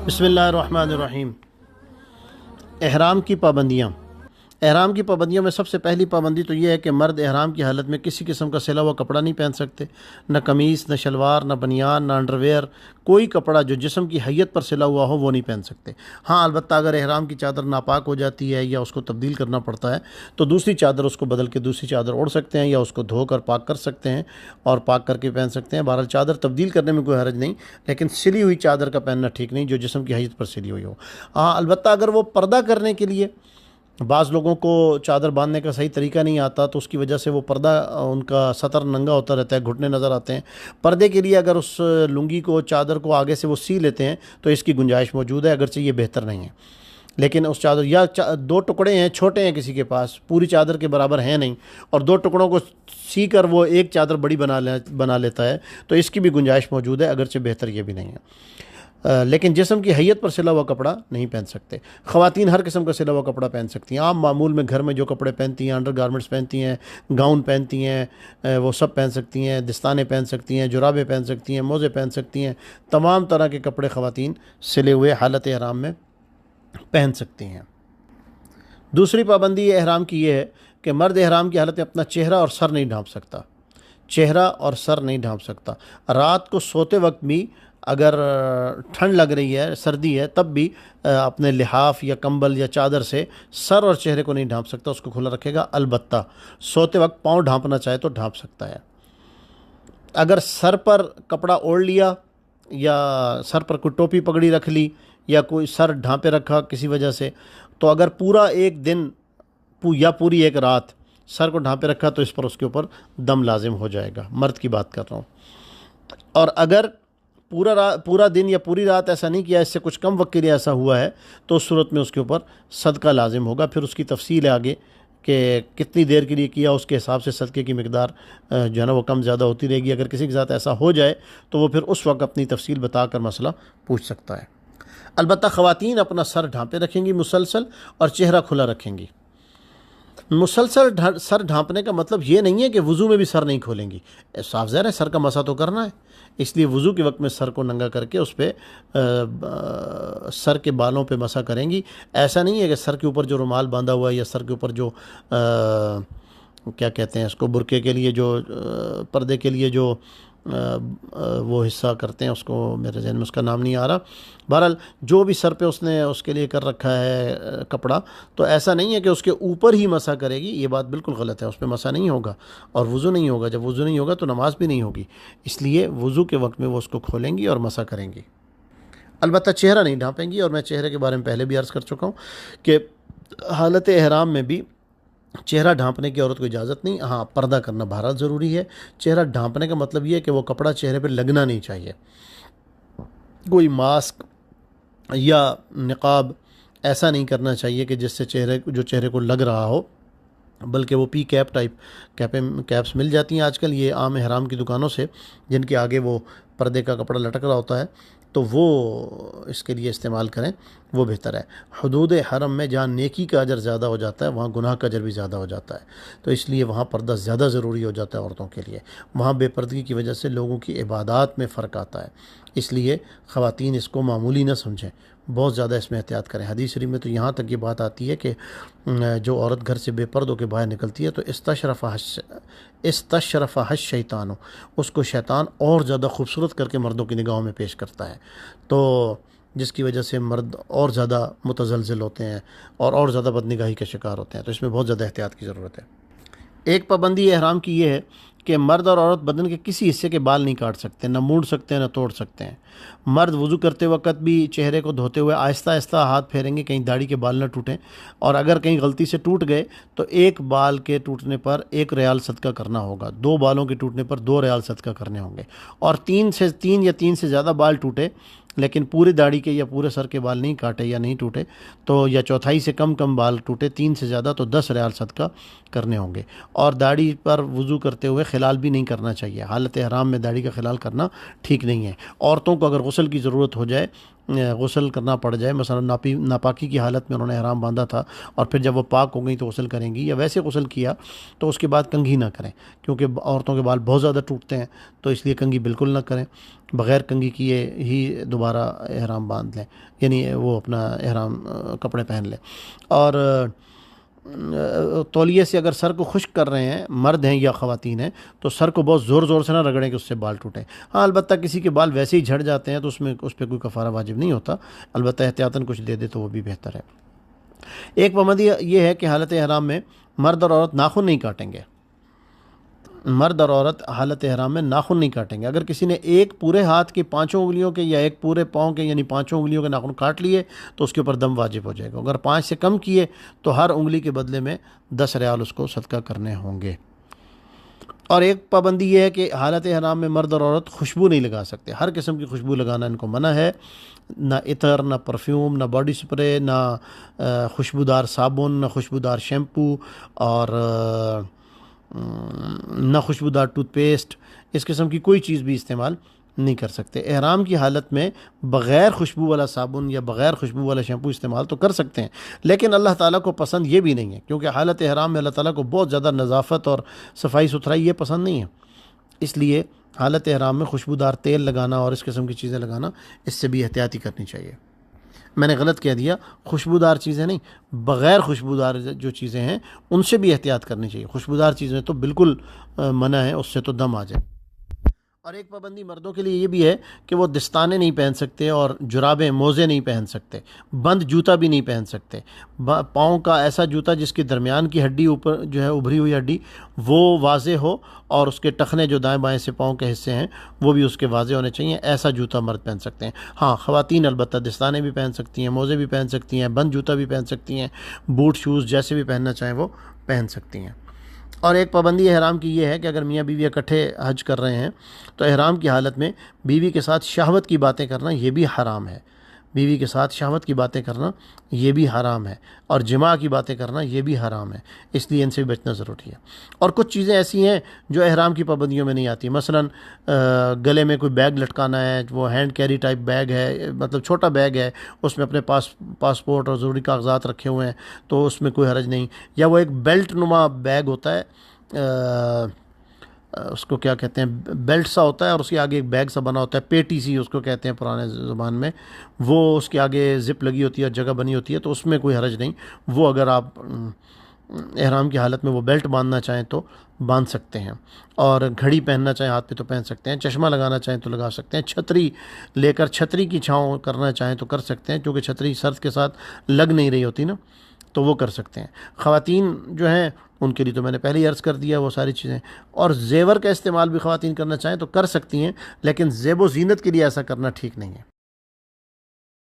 बिस्मिल्लाहिर्रहमानिर्रहीम। एहराम की पाबंदियाँ। एहराम की पाबंदियों में सबसे पहली पाबंदी तो ये है कि मर्द एहराम की हालत में किसी किस्म का सिला हुआ कपड़ा नहीं पहन सकते, न कमीज़, न शलवार, न बनियान, न अंडरवेयर। कोई कपड़ा जो जिस्म की हैयत पर सिला हुआ हो वो नहीं पहन सकते। हाँ, अलबत्ता अगर एहराम की चादर नापाक हो जाती है या उसको तब्दील करना पड़ता है तो दूसरी चादर उसको बदल के दूसरी चादर ओढ़ सकते हैं या उसको धोकर पाक कर सकते हैं और पाक करके पहन सकते हैं। बहरहाल चादर तब्दील करने में कोई हर्ज नहीं, लेकिन सिली हुई चादर का पहनना ठीक नहीं जो जिस्म की हैयत पर सिली हुई हो। हाँ, अलबत्ता अगर वो पर्दा करने के लिए, बाज़ लोगों को चादर बांधने का सही तरीका नहीं आता तो उसकी वजह से वो पर्दा, उनका सतर नंगा होता रहता है, घुटने नज़र आते हैं। पर्दे के लिए अगर उस लुंगी को, चादर को आगे से वो सी लेते हैं तो इसकी गुंजाइश मौजूद है, अगरचे ये बेहतर नहीं है। लेकिन उस चादर या दो टुकड़े हैं, छोटे हैं, किसी के पास पूरी चादर के बराबर हैं नहीं, और दो टुकड़ों को सी कर वो एक चादर बड़ी बना लेता है तो इसकी भी गुंजाइश मौजूद है, अगरचे बेहतर ये भी नहीं है। लेकिन जिस्म की हैयत पर सिला हुआ कपड़ा नहीं पहन सकते। ख़वातीन हर किस्म का सिला हुआ कपड़ा पहन सकती हैं। आम मामूल में घर में जो कपड़े पहनती हैं, अंडर गारमेंट्स पहनती हैं, गाउन पहनती हैं, वो सब पहन सकती हैं। दस्ताने पहन सकती हैं, जुराबें पहन सकती हैं, मोज़े पहन सकती हैं। तमाम तरह के कपड़े ख़वातीन सिले हुए हालत एहराम में पहन सकती हैं। दूसरी पाबंदी एहराम की ये है कि मर्द एहराम की हालत में अपना चेहरा और सर नहीं ढांप सकता। चेहरा और सर नहीं ढांप सकता। रात को सोते वक्त भी अगर ठंड लग रही है, सर्दी है, तब भी अपने लिहाफ या कंबल या चादर से सर और चेहरे को नहीं ढांप सकता, उसको खुला रखेगा। अलबत्ता सोते वक्त पाँव ढांपना चाहे तो ढांप सकता है। अगर सर पर कपड़ा ओढ़ लिया या सर पर कोई टोपी पगड़ी रख ली या कोई सर ढांपे रखा किसी वजह से, तो अगर पूरा एक दिन या पूरी एक रात सर को ढांपे रखा तो इस पर उसके ऊपर दम लाजिम हो जाएगा। मर्द की बात कर रहा हूँ। और अगर पूरा दिन या पूरी रात ऐसा नहीं किया, इससे कुछ कम वक्त के लिए ऐसा हुआ है, तो उस सूरत में उसके ऊपर सदका लाजिम होगा। फिर उसकी तफसील है आगे कि कितनी देर के लिए किया, उसके हिसाब से सदक़े की मिकदार जो है ना वो कम ज़्यादा होती रहेगी। अगर किसी के साथ ऐसा हो जाए तो वो फिर उस वक्त अपनी तफसील बताकर मसला पूछ सकता है। अलबत्ता ख़वातीन अपना सर ढांपे रखेंगी मुसलसल और चेहरा खुला रखेंगी। मुसलसल सर ढांपने का मतलब ये नहीं है कि वज़ू में भी सर नहीं खोलेंगी। साफ ज़ाहिर है सर का मसा तो करना है, इसलिए वज़ू के वक्त में सर को नंगा करके उस पर सर के बालों पे मसा करेंगी। ऐसा नहीं है कि सर के ऊपर जो रुमाल बांधा हुआ है या सर के ऊपर जो क्या कहते हैं इसको, बुरके के लिए जो पर्दे के लिए जो वो हिस्सा करते हैं, उसको मेरे ज़हन में उसका नाम नहीं आ रहा। बहरहाल जो भी सर पे उसने उसके लिए कर रखा है कपड़ा, तो ऐसा नहीं है कि उसके ऊपर ही मसा करेगी। ये बात बिल्कुल गलत है। उस पर मसा नहीं होगा और वज़ू नहीं होगा। जब वज़ू नहीं होगा तो नमाज भी नहीं होगी, इसलिए वज़ू के वक्त में वो उसको खोलेंगी और मसा करेंगी। अलबत्ता चेहरा नहीं ढांपेंगी, और मैं चेहरे के बारे में पहले भी अर्ज़ कर चुका हूँ कि हालत एहराम में भी चेहरा ढांपने की औरत को इजाज़त नहीं। हाँ, पर्दा करना बहरहाल ज़रूरी है। चेहरा ढांपने का मतलब ये है कि वो कपड़ा चेहरे पर लगना नहीं चाहिए। कोई मास्क या निकाब ऐसा नहीं करना चाहिए कि जिससे चेहरे को लग रहा हो, बल्कि वो पी कैप टाइप कैप्स मिल जाती हैं आजकल ये आम एहराम की दुकानों से, जिनके आगे वो पर्दे का कपड़ा लटक रहा होता है, तो वो इसके लिए इस्तेमाल करें, वो बेहतर है। हुदूद हरम में जहाँ नेकी का अजर ज़्यादा हो जाता है वहाँ गुनाह का अजर भी ज़्यादा हो जाता है, तो इसलिए वहाँ पर्दा ज़्यादा ज़रूरी हो जाता है औरतों के लिए। वहाँ बेपर्दगी की वजह से लोगों की इबादत में फ़र्क आता है, इसलिए ख़वातीन इसको मामूली न समझें, बहुत ज़्यादा इसमें एहतियात करें। हदीस शरीफ में तो यहाँ तक ये बात आती है कि जो औरत घर से बेपर्द होकर बाहर निकलती है तो इस्तशरफ़ा शैतान, उसको शैतान और ज़्यादा खूबसूरत करके मर्दों की निगाहों में पेश करता है, तो जिसकी वजह से मर्द और ज़्यादा मुतज़लज़िल होते हैं और ज़्यादा बदनिगाही के शिकार होते हैं। तो इसमें बहुत ज़्यादा एहतियात की ज़रूरत है। एक पाबंदी एहराम की ये है कि मर्द और औरत बदन के किसी हिस्से के बाल नहीं काट सकते, न मूड़ सकते हैं, न तोड़ सकते हैं। मर्द वज़ू करते वक्त भी चेहरे को धोते हुए आहिस्ता आहिस्ता हाथ फेरेंगे, कहीं दाढ़ी के बाल न टूटें, और अगर कहीं गलती से टूट गए तो एक बाल के टूटने पर 1 रियाल सदका करना होगा, 2 बालों के टूटने पर 2 रियाल सदका करने होंगे, और 3 या 3 से ज़्यादा बाल टूटे लेकिन पूरी दाढ़ी के या पूरे सर के बाल नहीं काटे या नहीं टूटे, तो या चौथाई से कम बाल टूटे, 3 से ज़्यादा, तो 10 रियाल सदका करने होंगे। और दाढ़ी पर वज़ू करते हुए खिलाल भी नहीं करना चाहिए। हालत हराम में दाढ़ी का खिलाल करना ठीक नहीं है। औरतों को अगर गुस्ल की ज़रूरत हो जाए गुस्ल करना पड़ जाए, मसलन नापाकी की हालत में उन्होंने एहराम बांधा था और फिर जब वो पाक हो गई तो गुस्ल करेंगी, या वैसे गुस्ल किया तो उसके बाद कंघी ना करें, क्योंकि औरतों के बाल बहुत ज़्यादा टूटते हैं, तो इसलिए कंघी बिल्कुल ना करें। बग़ैर कंघी किए ही दोबारा एहराम बांध लें, यानी वो अपना एहराम कपड़े पहन लें। और तौलिए से अगर सर को खुश्क कर रहे हैं, मर्द हैं या ख़वातीन हैं, तो सर को बहुत ज़ोर ज़ोर से ना रगड़ें कि उससे बाल टूटें। हाँ, अलबत्ता किसी के बाल वैसे ही झड़ जाते हैं तो उस पर कोई कफ़ारा वाजिब नहीं होता, अलबत्ता एहतियातन कुछ दे दे तो वो भी बेहतर है। एक पाबंदी ये है कि हालत एहराम में मर्द और औरत नाखून नहीं काटेंगे। मर्द और औरत हालत एहराम में नाखून नहीं काटेंगे। अगर किसी ने एक पूरे हाथ की 5 उंगलियों के या एक पूरे पाँव के यानी 5 उंगलियों के नाखून काट लिए तो उसके ऊपर दम वाजिब हो जाएगा। अगर 5 से कम किए तो हर उंगली के बदले में 10 रियाल उसको सदका करने होंगे। और एक पाबंदी यह है कि हालत एहराम में मर्द और औरत खुशबू नहीं लगा सकते। हर किस्म की खुशबू लगाना इनको मना है, ना इतर, ना परफ्यूम, ना बॉडी स्प्रे, ना खुशबूदार साबुन, ना खुशबूदार शैम्पू और ना खुशबूदार टूथपेस्ट, इस किस्म की कोई चीज़ भी इस्तेमाल नहीं कर सकते। एहराम की हालत में बग़ैर खुशबू वाला साबुन या बग़ैर खुशबू वाला शैम्पू इस्तेमाल तो कर सकते हैं, लेकिन अल्लाह ताला को पसंद ये भी नहीं है, क्योंकि हालत एहराम में अल्लाह ताला को बहुत ज़्यादा नज़ाफ़त और सफाई सुथराई ये पसंद नहीं है। इसलिए हालत एहराम में खुशबूदार तेल लगाना और इस किस्म की चीज़ें लगाना, इससे भी एहतियाती करनी चाहिए। मैंने गलत कह दिया, खुशबूदार चीज़ें नहीं, बग़ैर खुशबूदार जो चीज़ें हैं उनसे भी एहतियात करनी चाहिए। खुशबूदार चीज़ें तो बिल्कुल मना है, उससे तो दम आ जाए। और एक पाबंदी मर्दों के लिए ये भी है कि वो दस्ताने नहीं पहन सकते और जुराबें, मोज़े नहीं पहन सकते, बंद जूता भी नहीं पहन सकते। पाँव का ऐसा जूता जिसके दरमियान की हड्डी ऊपर जो है उभरी हुई हड्डी वो वाज़े हो और उसके टखने जो दाएं बाएं से पाँव के हिस्से हैं वो भी उसके वाज़े होने चाहिए, ऐसा जूता मर्द पहन सकते हैं। हाँ, ख़वातीन अलबत्ता दस्ताने भी पहन सकती हैं, मोज़े भी पहन सकती हैं, बंद जूता भी पहन सकती हैं, बूट शूज़ जैसे भी पहनना चाहें वो पहन सकती हैं। और एक पाबंदी एहराम की ये है कि अगर मियाँ बीवी इकट्ठे हज कर रहे हैं तो एहराम की हालत में बीवी के साथ शहवत की बातें करना ये भी हराम है। बीवी के साथ शहवत की बातें करना ये भी हराम है, और जिमा की बातें करना ये भी हराम है, इसलिए इनसे भी बचना ज़रूरी है। और कुछ चीज़ें ऐसी हैं जो एहराम की पाबंदियों में नहीं आती, मसलन गले में कोई बैग लटकाना है, वो हैंड कैरी टाइप बैग है, मतलब छोटा बैग है, उसमें अपने पासपोर्ट और ज़रूरी कागजात रखे हुए हैं तो उसमें कोई हरज नहीं। या वो एक बेल्ट नुमा बैग होता है, उसको क्या कहते हैं, बेल्ट सा होता है और उसके आगे एक बैग सा बना होता है, पेटी सी उसको कहते हैं पुराने ज़बान में, वो उसके आगे ज़िप लगी होती है, जगह बनी होती है, तो उसमें कोई हरज नहीं। वो अगर आप एहराम की हालत में वो बेल्ट बांधना चाहें तो बांध सकते हैं, और घड़ी पहनना चाहें हाथ पे तो पहन सकते हैं, चश्मा लगाना चाहें तो लगा सकते हैं, छतरी लेकर छतरी की छाँव करना चाहें तो कर सकते हैं, क्योंकि छतरी सर्द के साथ लग नहीं रही होती ना, तो वो कर सकते हैं। ख़वातीन जो हैं उनके लिए तो मैंने पहले ही अर्ज़ कर दिया वो सारी चीज़ें। और जेवर का इस्तेमाल भी ख़वातीन करना चाहें तो कर सकती हैं, लेकिन ज़ेब व ज़ीनत के लिए ऐसा करना ठीक नहीं है।